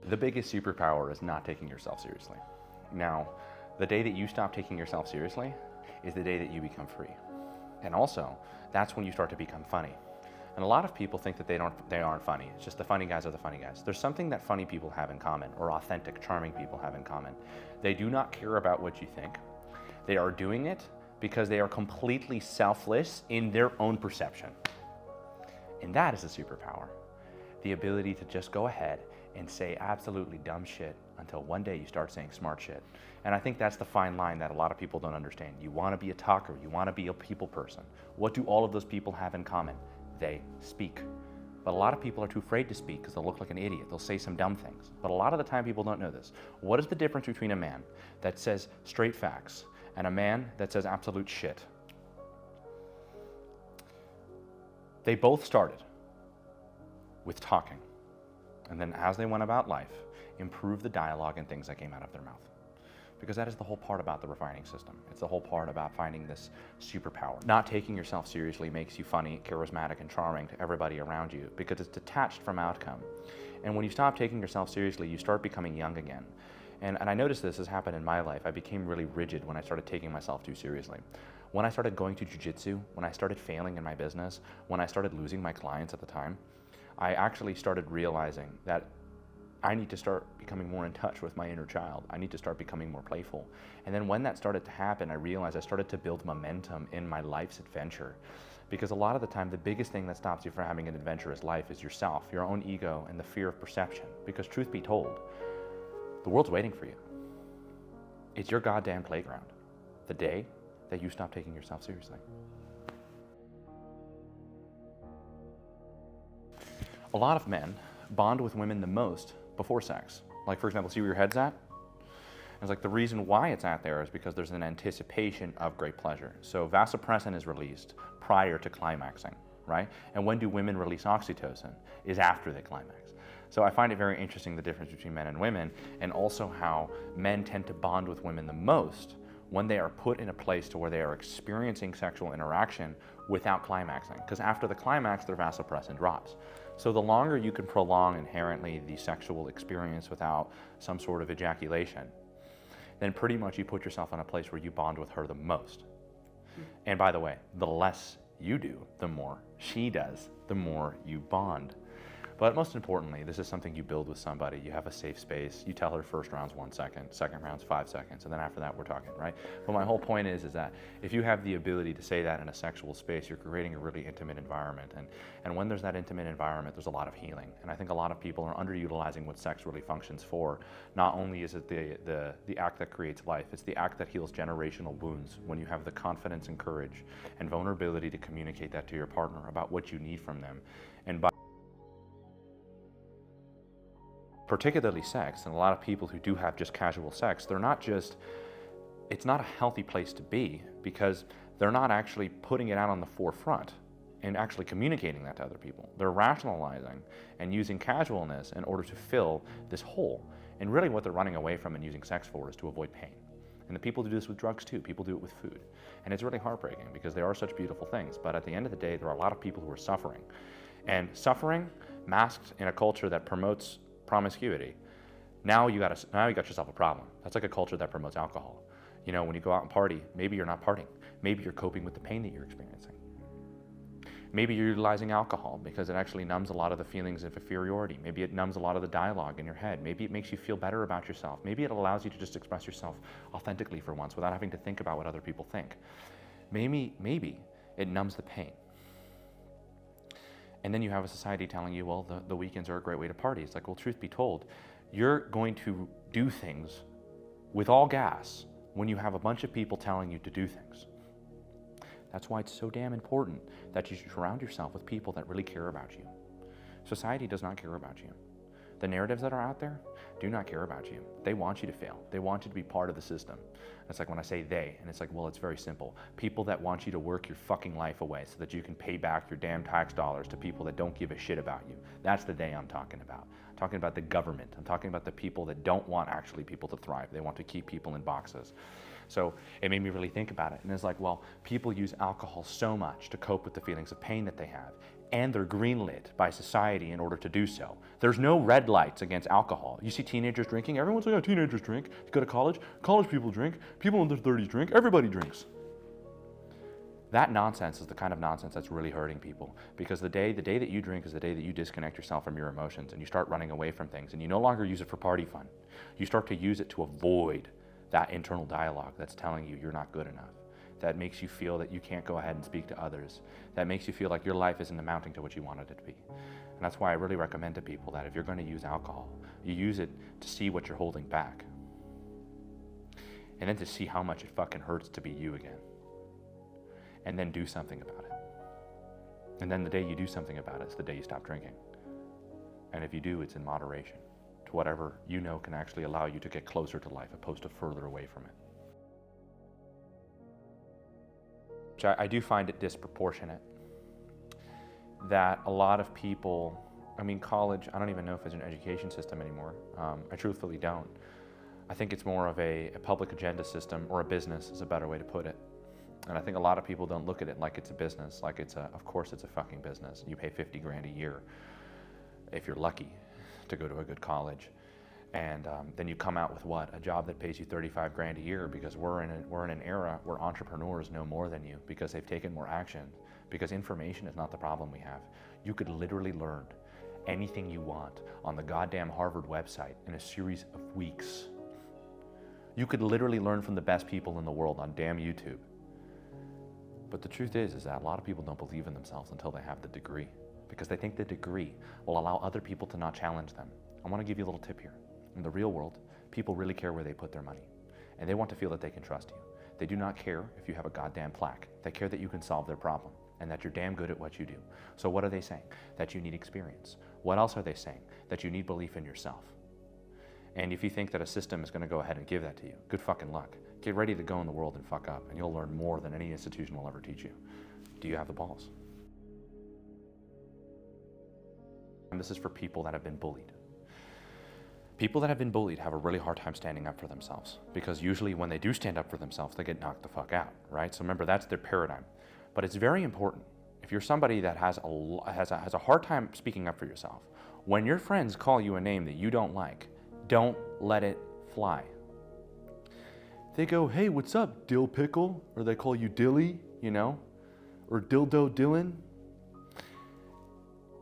The biggest superpower is not taking yourself seriously. Now, the day that you stop taking yourself seriously is the day that you become free. And also, that's when you start to become funny. And a lot of people think that they aren't funny. It's just the funny guys are the funny guys. There's something that funny people have in common, or authentic, charming people have in common. They do not care about what you think. They are doing it because they are completely selfless in their own perception. And that is a superpower. The ability to just go ahead and say absolutely dumb shit until one day you start saying smart shit. And I think that's the fine line that a lot of people don't understand. You want to be a talker, you want to be a people person. What do all of those people have in common? They speak. But a lot of people are too afraid to speak because they'll look like an idiot. They'll say some dumb things. But a lot of the time people don't know this. What is the difference between a man that says straight facts and a man that says absolute shit? They both started with talking. And then as they went about life, improve the dialogue and things that came out of their mouth. Because that is the whole part about the refining system. It's the whole part about finding this superpower. Not taking yourself seriously makes you funny, charismatic, and charming to everybody around you because it's detached from outcome. And when you stop taking yourself seriously, you start becoming young again. And I noticed this has happened in my life. I became really rigid when I started taking myself too seriously. When I started going to jiu-jitsu, when I started failing in my business, when I started losing my clients at the time, I actually started realizing that I need to start becoming more in touch with my inner child. I need to start becoming more playful. And then when that started to happen, I realized I started to build momentum in my life's adventure. Because a lot of the time, the biggest thing that stops you from having an adventurous life is yourself, your own ego, and the fear of perception. Because truth be told, the world's waiting for you. It's your goddamn playground. The day that you stop taking yourself seriously. A lot of men bond with women the most before sex. Like, for example, see where your head's at? It's like the reason why it's at there is because there's an anticipation of great pleasure. So vasopressin is released prior to climaxing, right? And when do women release oxytocin? Is after they climax. So I find it very interesting, the difference between men and women, and also how men tend to bond with women the most when they are put in a place to where they are experiencing sexual interaction without climaxing. Because after the climax, their vasopressin drops. So the longer you can prolong inherently the sexual experience without some sort of ejaculation, then pretty much you put yourself in a place where you bond with her the most. And by the way, the less you do, the more she does, the more you bond. But most importantly, this is something you build with somebody. You have a safe space. You tell her first round's 1 second, second round's 5 seconds, and then after that we're talking, right? But my whole point is that if you have the ability to say that in a sexual space, you're creating a really intimate environment. And when there's that intimate environment, there's a lot of healing. And I think a lot of people are underutilizing what sex really functions for. Not only is it the act that creates life, it's the act that heals generational wounds when you have the confidence and courage and vulnerability to communicate that to your partner about what you need from them. And by particularly sex, and a lot of people who do have just casual sex, it's not a healthy place to be because they're not actually putting it out on the forefront and actually communicating that to other people. They're rationalizing and using casualness in order to fill this hole. And really what they're running away from and using sex for is to avoid pain. And the people do this with drugs too. People do it with food. And it's really heartbreaking because they are such beautiful things. But at the end of the day, there are a lot of people who are suffering. And suffering masked in a culture that promotes promiscuity, now you got yourself a problem. That's like a culture that promotes alcohol. You know, when you go out and party, maybe you're not partying. Maybe you're coping with the pain that you're experiencing. Maybe you're utilizing alcohol because it actually numbs a lot of the feelings of inferiority. Maybe it numbs a lot of the dialogue in your head. Maybe it makes you feel better about yourself. Maybe it allows you to just express yourself authentically for once without having to think about what other people think. Maybe it numbs the pain. And then you have a society telling you, well, the weekends are a great way to party. It's like, well, truth be told, you're going to do things with all gas when you have a bunch of people telling you to do things. That's why it's so damn important that you surround yourself with people that really care about you. Society does not care about you. The narratives that are out there do not care about you. They want you to fail. They want you to be part of the system. It's like when I say they, and it's like, well, it's very simple. People that want you to work your fucking life away so that you can pay back your damn tax dollars to people that don't give a shit about you. That's the they I'm talking about. I'm talking about the government. I'm talking about the people that don't want actually people to thrive. They want to keep people in boxes. So it made me really think about it. And it's like, well, people use alcohol so much to cope with the feelings of pain that they have. and they're greenlit by society in order to do so. There's no red lights against alcohol. You see teenagers drinking, everyone's like, oh, teenagers drink. You go to college people drink, people in their 30s drink, everybody drinks. That nonsense is the kind of nonsense that's really hurting people, because the day that you drink is the day that you disconnect yourself from your emotions and you start running away from things, and you no longer use it for party fun. You start to use it to avoid that internal dialogue that's telling you you're not good enough, that makes you feel that you can't go ahead and speak to others, that makes you feel like your life isn't amounting to what you wanted it to be. And that's why I really recommend to people that if you're going to use alcohol, you use it to see what you're holding back, and then to see how much it fucking hurts to be you again. And then do something about it. And then the day you do something about it is the day you stop drinking. And if you do, it's in moderation to whatever you know can actually allow you to get closer to life opposed to further away from it. I do find it disproportionate that a lot of people, college, I don't even know if it's an education system anymore. I truthfully don't. I think it's more of a public agenda system, or a business is a better way to put it. And I think a lot of people don't look at it like it's a business, like of course it's a fucking business. You pay 50 grand a year, if you're lucky, to go to a good college. And then you come out with what? A job that pays you 35 grand a year, because we're in an era where entrepreneurs know more than you, because they've taken more action, because information is not the problem we have. You could literally learn anything you want on the goddamn Harvard website in a series of weeks. You could literally learn from the best people in the world on damn YouTube. But the truth is that a lot of people don't believe in themselves until they have the degree, because they think the degree will allow other people to not challenge them. I want to give you a little tip here. In the real world, people really care where they put their money, and they want to feel that they can trust you. They do not care if you have a goddamn plaque. They care that you can solve their problem and that you're damn good at what you do. So what are they saying? That you need experience. What else are they saying? That you need belief in yourself. And if you think that a system is going to go ahead and give that to you, good fucking luck. Get ready to go in the world and fuck up, and you'll learn more than any institution will ever teach you. Do you have the balls? And this is for people that have been bullied. People that have been bullied have a really hard time standing up for themselves, because usually when they do stand up for themselves, they get knocked the fuck out, right? So remember, that's their paradigm. But it's very important. If you're somebody that has a hard time speaking up for yourself, when your friends call you a name that you don't like, don't let it fly. They go, hey, what's up, Dill Pickle? Or they call you Dilly, or Dildo Dylan.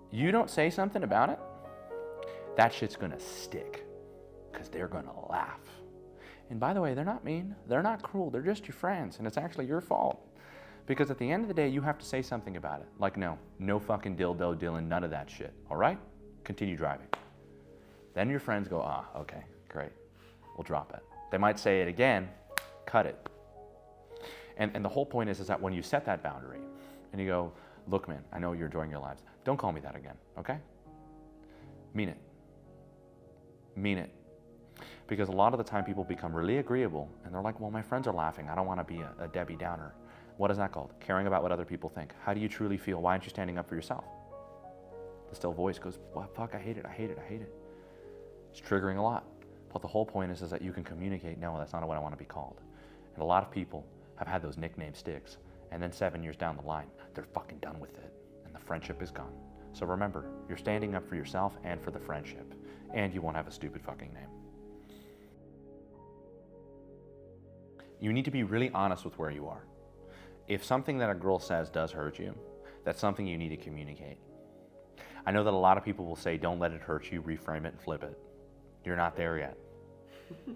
You don't say something about it, that shit's gonna stick, because they're gonna laugh. And by the way, they're not mean, they're not cruel, they're just your friends, and it's actually your fault. Because at the end of the day, you have to say something about it. Like, no fucking Dildo Dylan, none of that shit, all right? Continue driving. Then your friends go, okay, great, we'll drop it. They might say it again, cut it. And the whole point is that when you set that boundary and you go, look, man, I know you're enjoying your lives. Don't call me that again, okay? Mean it. Mean it. Because a lot of the time people become really agreeable and they're like, well, my friends are laughing. I don't want to be a Debbie Downer. What is that called? Caring about what other people think. How do you truly feel? Why aren't you standing up for yourself? The still voice goes, well, fuck, I hate it, I hate it, I hate it. It's triggering a lot. But the whole point is that you can communicate, no, that's not what I want to be called. And a lot of people have had those nickname sticks, and then 7 years down the line, they're fucking done with it, and the friendship is gone. So remember, you're standing up for yourself and for the friendship, and you won't have a stupid fucking name. You need to be really honest with where you are. If something that a girl says does hurt you, that's something you need to communicate. I know that a lot of people will say, don't let it hurt you, reframe it and flip it. You're not there yet.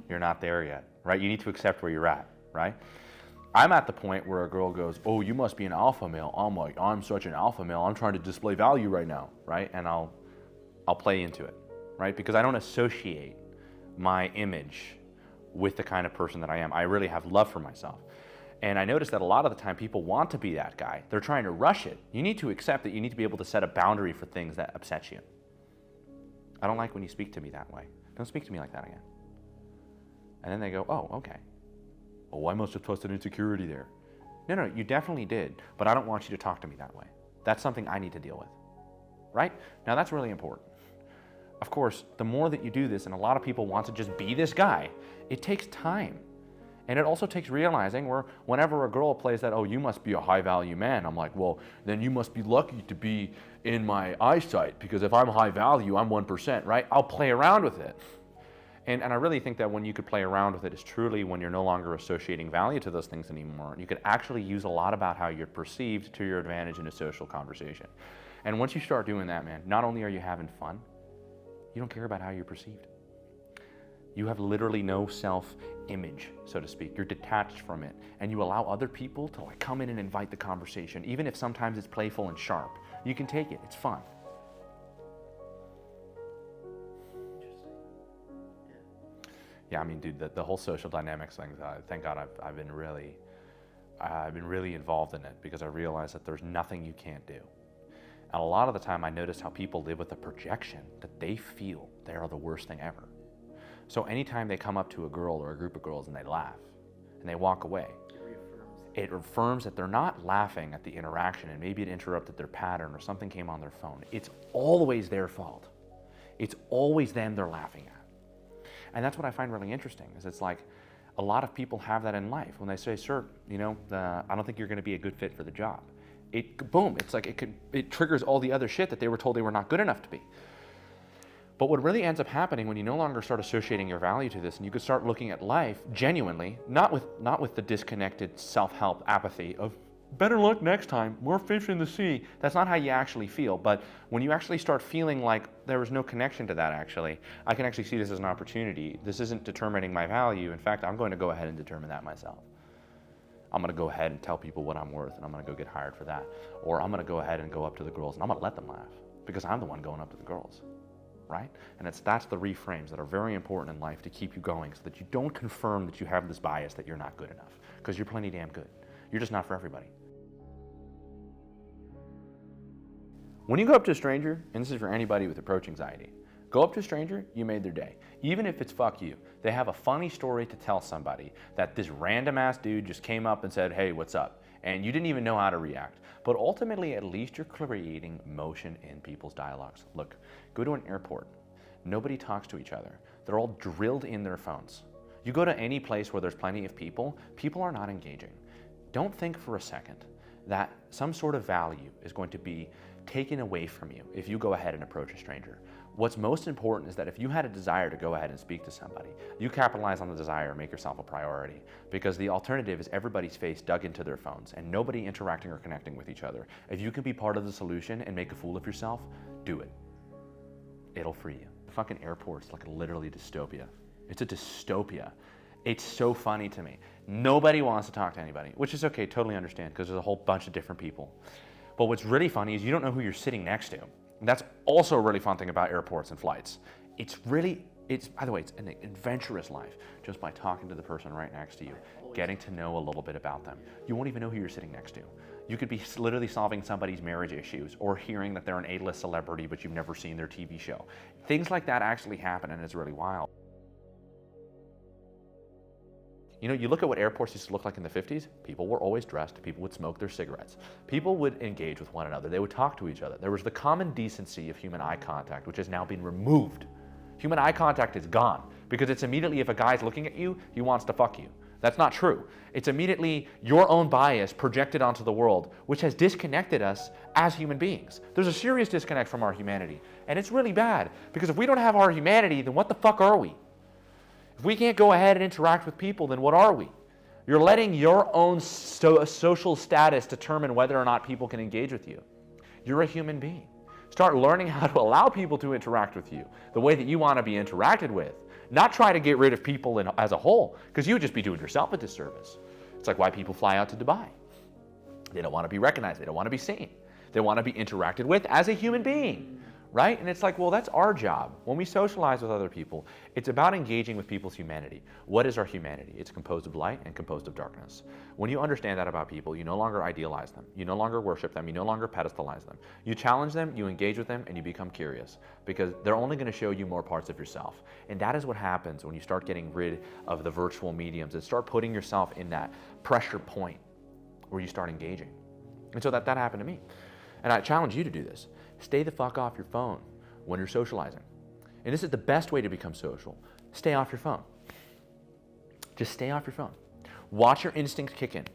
You're not there yet, right? You need to accept where you're at, right? I'm at the point where a girl goes, oh, you must be an alpha male. I'm like, I'm such an alpha male. I'm trying to display value right now, right? And I'll play into it, right? Because I don't associate my image with the kind of person that I am. I really have love for myself. And I notice that a lot of the time people want to be that guy. They're trying to rush it. You need to accept that you need to be able to set a boundary for things that upset you. I don't like when you speak to me that way. Don't speak to me like that again. And then they go, oh, okay. Oh, I must have trusted insecurity there. No, you definitely did, but I don't want you to talk to me that way. That's something I need to deal with, right? Now that's really important. Of course, the more that you do this, and a lot of people want to just be this guy, it takes time. And it also takes realizing where whenever a girl plays that, oh, you must be a high value man, I'm like, well, then you must be lucky to be in my eyesight, because if I'm high value, I'm 1%, right? I'll play around with it. And I really think that when you could play around with it is truly when you're no longer associating value to those things anymore. You could actually use a lot about how you're perceived to your advantage in a social conversation. And once you start doing that, man, not only are you having fun, you don't care about how you're perceived. You have literally no self-image, so to speak. You're detached from it, and you allow other people to like come in and invite the conversation, even if sometimes it's playful and sharp. You can take it, it's fun. Yeah, I mean, dude, the whole social dynamics thing, thank God I've been really involved in it, because I realize that there's nothing you can't do. And a lot of the time I notice how people live with a projection that they feel they are the worst thing ever. So anytime they come up to a girl or a group of girls and they laugh and they walk away, it affirms that they're not laughing at the interaction and maybe it interrupted their pattern or something came on their phone. It's always their fault. It's always them they're laughing at. And that's what I find really interesting, is it's like a lot of people have that in life. When they say, sir, you know, I don't think you're going to be a good fit for the job. Boom, it's like it triggers all the other shit that they were told they were not good enough to be. But what really ends up happening when you no longer start associating your value to this, and you could start looking at life genuinely, not with the disconnected self-help apathy of better luck next time, more fish in the sea. That's not how you actually feel. But when you actually start feeling like there was no connection to that actually, I can actually see this as an opportunity. This isn't determining my value. In fact, I'm going to go ahead and determine that myself. I'm going to go ahead and tell people what I'm worth, and I'm going to go get hired for that. Or I'm going to go ahead and go up to the girls, and I'm going to let them laugh, because I'm the one going up to the girls. Right? And that's the reframes that are very important in life to keep you going, so that you don't confirm that you have this bias that you're not good enough, because you're plenty damn good. You're just not for everybody. When you go up to a stranger, and this is for anybody with approach anxiety, go up to a stranger, you made their day. Even if it's fuck you, they have a funny story to tell somebody that this random ass dude just came up and said, hey, what's up? And you didn't even know how to react. But ultimately, at least you're creating motion in people's dialogues. Look, go to an airport. Nobody talks to each other. They're all drilled in their phones. You go to any place where there's plenty of people are not engaging. Don't think for a second that some sort of value is going to be taken away from you if you go ahead and approach a stranger. What's most important is that if you had a desire to go ahead and speak to somebody, you capitalize on the desire and make yourself a priority, because the alternative is everybody's face dug into their phones and nobody interacting or connecting with each other. If you can be part of the solution and make a fool of yourself, do it. It'll free you. The fucking airport's like literally dystopia. It's a dystopia. It's so funny to me. Nobody wants to talk to anybody, which is okay, totally understand, because there's a whole bunch of different people. But what's really funny is you don't know who you're sitting next to. And that's also a really fun thing about airports and flights. By the way, it's an adventurous life just by talking to the person right next to you, getting to know a little bit about them. You won't even know who you're sitting next to. You could be literally solving somebody's marriage issues or hearing that they're an A-list celebrity but you've never seen their TV show. Things like that actually happen, and it's really wild. You know, you look at what airports used to look like in the 50s, people were always dressed, people would smoke their cigarettes, people would engage with one another, they would talk to each other. There was the common decency of human eye contact, which has now been removed. Human eye contact is gone, because it's immediately if a guy's looking at you, he wants to fuck you. That's not true. It's immediately your own bias projected onto the world, which has disconnected us as human beings. There's a serious disconnect from our humanity, and it's really bad, because if we don't have our humanity, then what the fuck are we? If we can't go ahead and interact with people, then what are we? You're letting your own social status determine whether or not people can engage with you. You're a human being. Start learning how to allow people to interact with you the way that you want to be interacted with. Not try to get rid of people as a whole, because you would just be doing yourself a disservice. It's like why people fly out to Dubai. They don't want to be recognized. They don't want to be seen. They want to be interacted with as a human being. Right? And it's like, well, that's our job. When we socialize with other people, it's about engaging with people's humanity. What is our humanity? It's composed of light and composed of darkness. When you understand that about people, you no longer idealize them. You no longer worship them. You no longer pedestalize them. You challenge them, you engage with them, and you become curious, because they're only going to show you more parts of yourself. And that is what happens when you start getting rid of the virtual mediums and start putting yourself in that pressure point where you start engaging. And so that happened to me. And I challenge you to do this. Stay the fuck off your phone when you're socializing. And this is the best way to become social. Stay off your phone. Just stay off your phone. Watch your instincts kick in.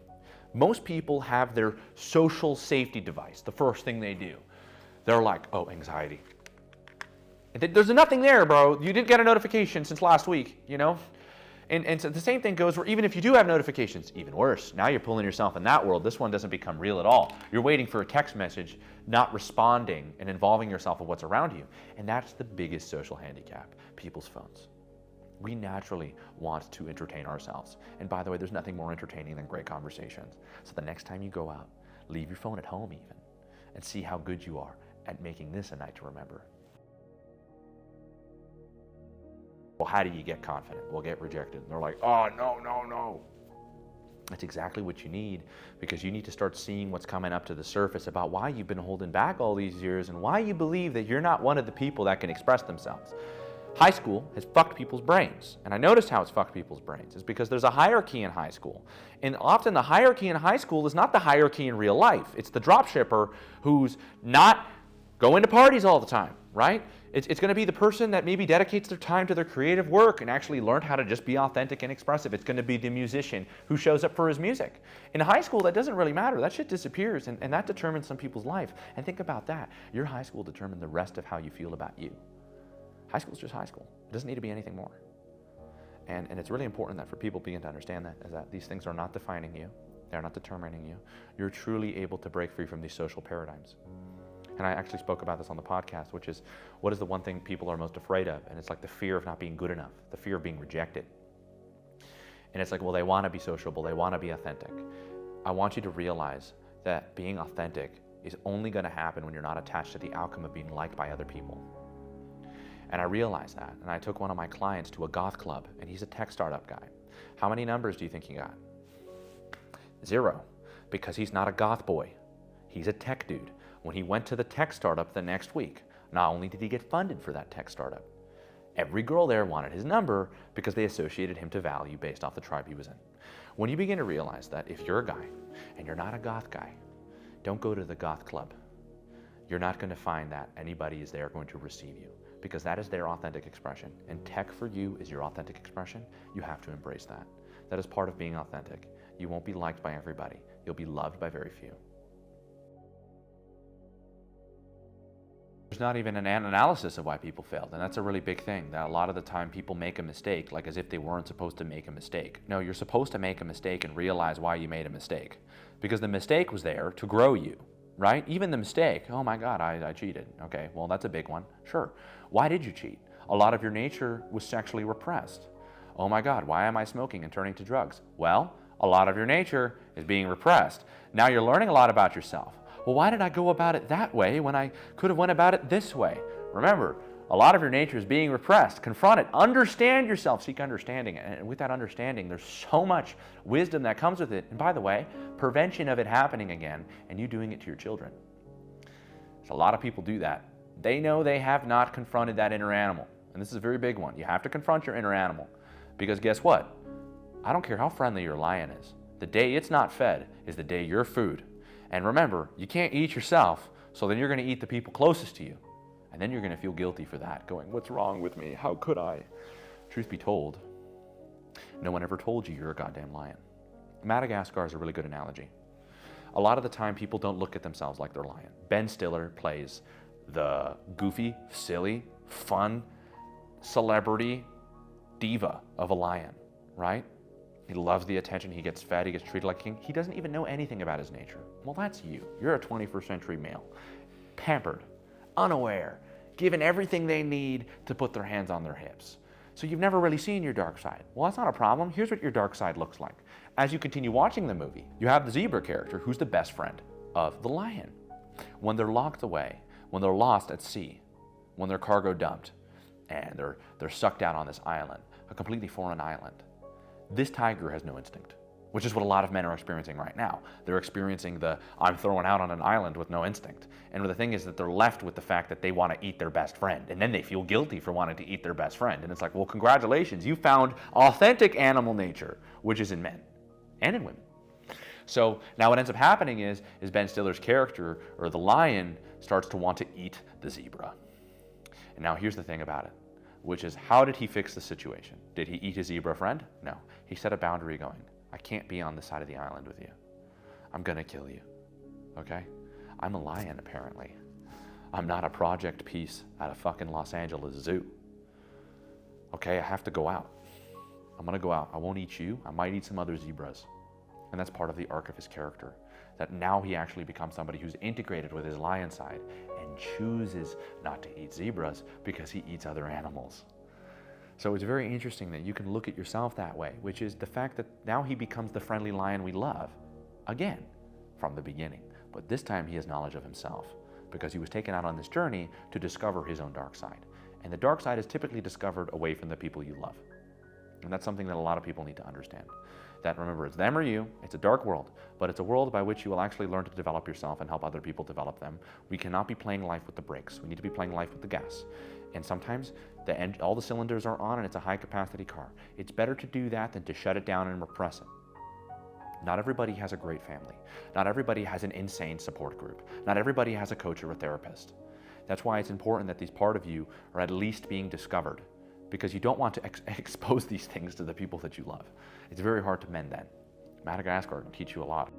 Most people have their social safety device, the first thing they do. They're like, oh, anxiety. There's nothing there, bro. You didn't get a notification since last week, you know? And so the same thing goes where even if you do have notifications, even worse, now you're pulling yourself in that world. This one doesn't become real at all. You're waiting for a text message, not responding and involving yourself in what's around you. And that's the biggest social handicap, people's phones. We naturally want to entertain ourselves. And by the way, there's nothing more entertaining than great conversations. So the next time you go out, leave your phone at home even, and see how good you are at making this a night to remember. Well, how do you get confident? We'll get rejected. And they're like, oh, no. That's exactly what you need, because you need to start seeing what's coming up to the surface about why you've been holding back all these years and why you believe that you're not one of the people that can express themselves. High school has fucked people's brains. And I noticed how it's fucked people's brains. It's because there's a hierarchy in high school. And often the hierarchy in high school is not the hierarchy in real life. It's the drop shipper who's not going to parties all the time, right? It's going to be the person that maybe dedicates their time to their creative work and actually learned how to just be authentic and expressive. It's going to be the musician who shows up for his music. In high school, that doesn't really matter. That shit disappears, and that determines some people's life. And think about that. Your high school determined the rest of how you feel about you. High school is just high school. It doesn't need to be anything more. And it's really important that for people begin to understand that, is that these things are not defining you. They're not determining you. You're truly able to break free from these social paradigms. And I actually spoke about this on the podcast, which is, what is the one thing people are most afraid of? And it's like the fear of not being good enough, the fear of being rejected. And it's like, well, they want to be sociable, they want to be authentic. I want you to realize that being authentic is only going to happen when you're not attached to the outcome of being liked by other people. And I realized that, and I took one of my clients to a goth club, and he's a tech startup guy. How many numbers do you think he got? 0, because he's not a goth boy. He's a tech dude. When he went to the tech startup the next week, not only did he get funded for that tech startup, every girl there wanted his number because they associated him to value based off the tribe he was in. When you begin to realize that if you're a guy and you're not a goth guy, don't go to the goth club. You're not going to find that anybody is there going to receive you, because that is their authentic expression. And tech for you is your authentic expression. You have to embrace that. That is part of being authentic. You won't be liked by everybody. You'll be loved by very few. There's not even an analysis of why people failed, and that's a really big thing, that a lot of the time people make a mistake like as if they weren't supposed to make a mistake. No, you're supposed to make a mistake and realize why you made a mistake, because the mistake was there to grow you, right? Even the mistake, oh my God, I cheated. Okay, well, that's a big one. Sure. Why did you cheat? A lot of your nature was sexually repressed. Oh my God, why am I smoking and turning to drugs? Well, a lot of your nature is being repressed. Now you're learning a lot about yourself. Well, why did I go about it that way when I could have went about it this way? Remember, a lot of your nature is being repressed. Confront it. Understand yourself. Seek understanding. And with that understanding, there's so much wisdom that comes with it. And by the way, prevention of it happening again and you doing it to your children. So a lot of people do that. They know they have not confronted that inner animal. And this is a very big one. You have to confront your inner animal. Because guess what? I don't care how friendly your lion is. The day it's not fed is the day you're food. And remember, you can't eat yourself, so then you're going to eat the people closest to you. And then you're going to feel guilty for that, going, what's wrong with me? How could I? Truth be told, no one ever told you you're a goddamn lion. Madagascar is a really good analogy. A lot of the time, people don't look at themselves like they're lion. Ben Stiller plays the goofy, silly, fun, celebrity diva of a lion, right? He loves the attention, he gets fed, he gets treated like a king. He doesn't even know anything about his nature. Well, that's you. You're a 21st century male. Pampered, unaware, given everything they need to put their hands on their hips. So you've never really seen your dark side. Well, that's not a problem. Here's what your dark side looks like. As you continue watching the movie, you have the zebra character who's the best friend of the lion. When they're locked away, when they're lost at sea, when they're cargo dumped, and they're sucked out on this island, a completely foreign island, this tiger has no instinct, which is what a lot of men are experiencing right now. They're experiencing the, I'm thrown out on an island with no instinct. And the thing is that they're left with the fact that they want to eat their best friend. And then they feel guilty for wanting to eat their best friend. And it's like, well, congratulations, you found authentic animal nature, which is in men and in women. So now what ends up happening is Ben Stiller's character, or the lion, starts to want to eat the zebra. And now here's the thing about it, which is, how did he fix the situation? Did he eat his zebra friend? No. He set a boundary going, I can't be on this side of the island with you. I'm gonna kill you, okay? I'm a lion, apparently. I'm not a project piece at a fucking Los Angeles zoo. Okay, I have to go out. I'm gonna go out. I won't eat you. I might eat some other zebras. And that's part of the arc of his character. That now he actually becomes somebody who's integrated with his lion side and chooses not to eat zebras because he eats other animals. So it's very interesting that you can look at yourself that way, which is the fact that now he becomes the friendly lion we love, again, from the beginning. But this time he has knowledge of himself because he was taken out on this journey to discover his own dark side. And the dark side is typically discovered away from the people you love. And that's something that a lot of people need to understand. That, remember, it's them or you. It's a dark world, but it's a world by which you will actually learn to develop yourself and help other people develop them. We cannot be playing life with the brakes. We need to be playing life with the gas. And sometimes all the cylinders are on and it's a high capacity car. It's better to do that than to shut it down and repress it. Not everybody has a great family. Not everybody has an insane support group. Not everybody has a coach or a therapist. That's why it's important that these part of you are at least being discovered, because you don't want to expose these things to the people that you love. It's very hard to mend that. Madagascar can teach you a lot.